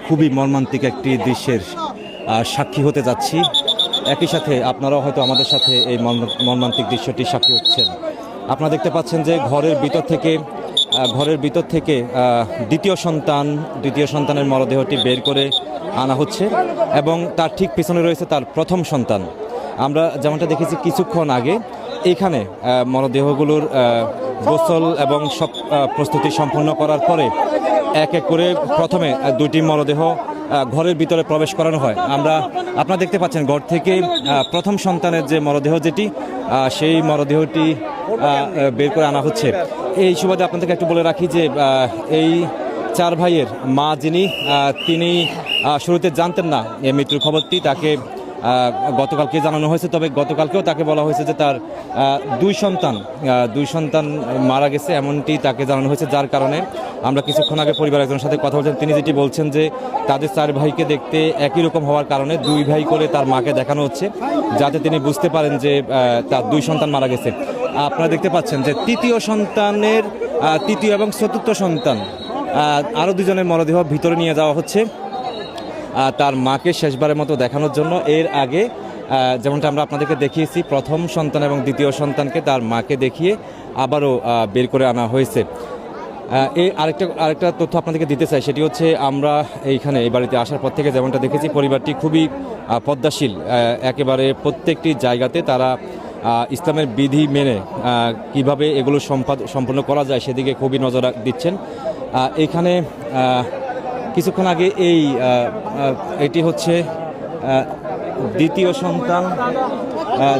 খুবই মর্মান্তিক একটি দৃশ্যের সাক্ষী হতে যাচ্ছি। একই সাথে আপনারাও হয়তো আমাদের সাথে এই মর্মান্তিক দৃশ্যটি সাক্ষী হচ্ছেন। আপনারা দেখতে পাচ্ছেন যে ঘরের ভিতর থেকে দ্বিতীয় সন্তানের মরদেহটি বের করে আনা হচ্ছে এবং তার ঠিক পিছনে রয়েছে তার প্রথম সন্তান। আমরা যেমনটা দেখেছি কিছুক্ষণ আগে এইখানে মরদেহগুলোর গোসল এবং সব প্রস্তুতি সম্পন্ন করার পরে এক এক করে প্রথমে দুটি মরদেহ ঘরের ভিতরে প্রবেশ করানো হয়। আপনারা দেখতে পাচ্ছেন ঘর থেকে প্রথম সন্তানের যে মরদেহ যেটি সেই মরদেহটি বের করে আনা হচ্ছে। এই সুবাদে আপনাদেরকে একটু বলে রাখি যে এই চার ভাইয়ের মা তিনি শুরুতে জানতেন না এই মৃত্যুর খবরটি। তাকে গতকালকে জানানো হয়েছে, তবে গতকালকেও তাকে বলা হয়েছে যে তার দুই সন্তান মারা গেছে এমনটি তাকে জানানো হয়েছে। যার কারণে আমরা কিছুক্ষণ আগে পরিবার একজনের সাথে কথা বলছেন, তিনি যেটি বলছেন যে তাদের চার ভাইকে দেখতে একই রকম হওয়ার কারণে দুই ভাই করে তার মাকে দেখানো হচ্ছে, যাতে তিনি বুঝতে পারেন যে তার দুই সন্তান মারা গেছে। আপনারা দেখতে পাচ্ছেন যে তৃতীয় এবং চতুর্থ সন্তান আরও দুজনের মরদেহ ভিতরে নিয়ে যাওয়া হচ্ছে তার মাকে শেষবারের মতো দেখানোর জন্য। এর আগে যেমনটা আমরা আপনাদেরকে দেখিয়েছি, প্রথম সন্তান এবং দ্বিতীয় সন্তানকে তার মাকে দেখিয়ে আবারও বের করে আনা হয়েছে। এই আরেকটা তথ্য আপনাদেরকে দিতে চাই, সেটি হচ্ছে আমরা এই বাড়িতে আসার পর থেকে যেমনটা দেখেছি, পরিবারটি খুবই পদ্মাশীল। একেবারে প্রত্যেকটি জায়গাতে তারা ইসলামের বিধি মেনে কিভাবে এগুলো সম্পন্ন করা যায় সেদিকে খুবই নজর দিচ্ছেন। এখানে কিছুক্ষণ আগে এটি হচ্ছে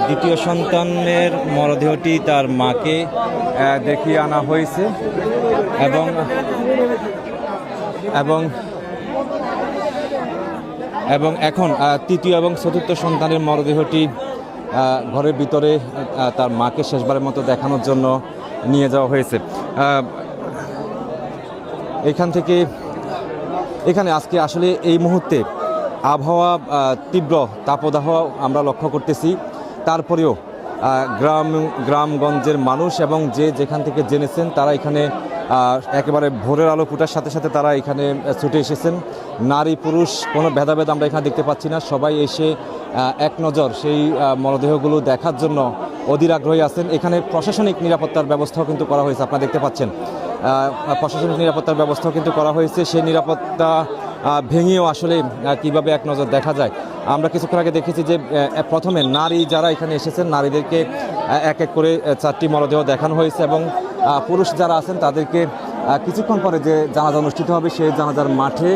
দ্বিতীয় সন্তানের মরদেহটি তার মাকে দেখিয়ে আনা হয়েছে এবং এখন তৃতীয় এবং চতুর্থ সন্তানের মরদেহটি ঘরের ভিতরে তার মাকে শেষবারের মতো দেখানোর জন্য নিয়ে যাওয়া হয়েছে। এখানে আজকে আসলে এই মুহূর্তে আবহাওয়া তীব্র তাপদাহ আমরা লক্ষ্য করতেছি। তারপরেও গ্রামগঞ্জের মানুষ এবং যেখান থেকে জেনেছেন তারা এখানে একেবারে ভোরের আলো ফোটার সাথে সাথে তারা এখানে ছুটে এসেছেন। নারী পুরুষ কোনো ভেদাভেদ আমরা এখানে দেখতে পাচ্ছি না। সবাই এসে এক নজর সেই মরদেহগুলো দেখার জন্য অধীর আগ্রহী আছেন। এখানে প্রশাসনিক নিরাপত্তার ব্যবস্থাও কিন্তু করা হয়েছে। আপনারা দেখতে পাচ্ছেন প্রশাসনিক নিরাপত্তার ব্যবস্থাও কিন্তু করা হয়েছে। সেই নিরাপত্তা ভেঙেও আসলে কিভাবে এক নজর দেখা যায়। আমরা কিছুক্ষণ আগে দেখেছি যে প্রথমে নারী যারা এখানে এসেছেন নারীদেরকে এক এক করে চারটি মরদেহ দেখানো হয়েছে এবং পুরুষ যারা আছেন তাদেরকে কিছুক্ষণ পরে যে জানাজা অনুষ্ঠিত হবে সেই জানাজার মাঠে